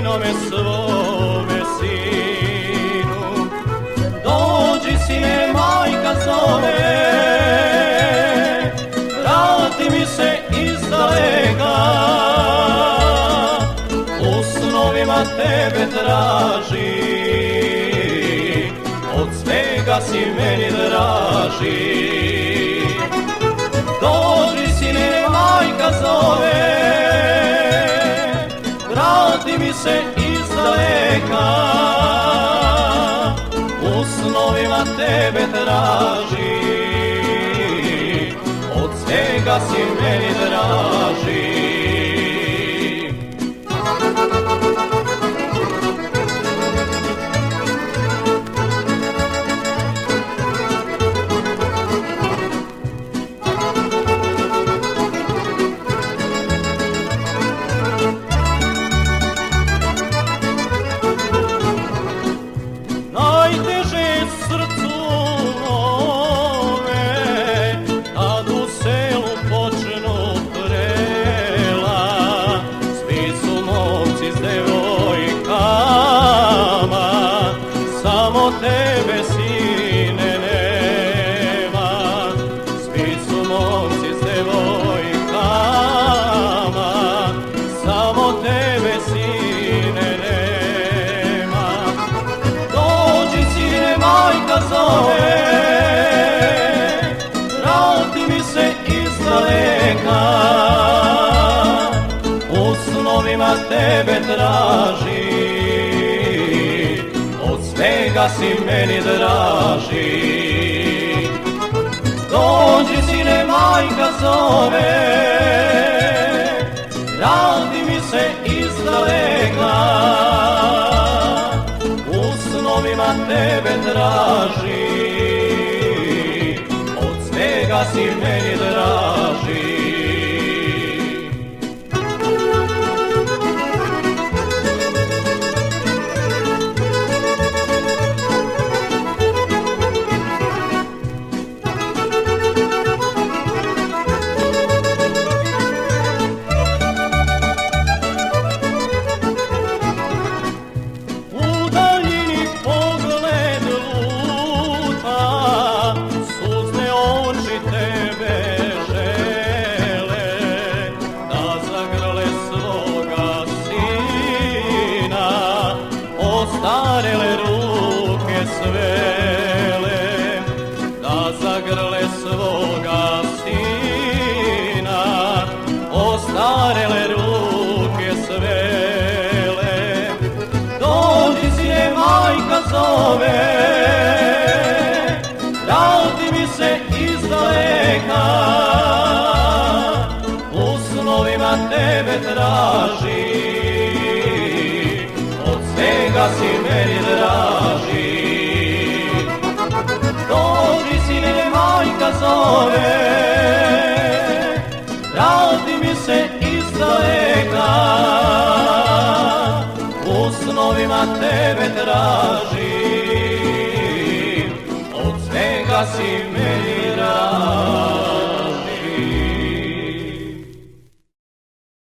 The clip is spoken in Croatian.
sinome svome sinu. Dođi sine, majka zove, vrati mi se izdaleka. U snovima tebe traži, od svega si meni draži. Dođi sine, majka zove, vrati mi se izdaleka. U snovima tebe traži, od svega si meni draži. Najteže srcu mome, kad u selu počnu prela. Svi su momci s devojkama, samo tebe sine nema. Svi su momci s devojkama, samo tebe sine nema. Majka zove, vrati mi se izdaleka. U snovima tebe traži, od svega si meni draži. Dođi sine, majka zove, vrati mi se izdaleka. Snovima tebe traži, od svega si meni draži. Ostarele ruke svele, da zagrle svoga sina. Ostarele ruke svele, dođi sine, majka zove, vrati mi se izdaleka. U snovima tebe traži, svega si meni draži. Dođi sine, majka zove, vrati mi se izdaleka. U snovima tebe traži, od svega si meni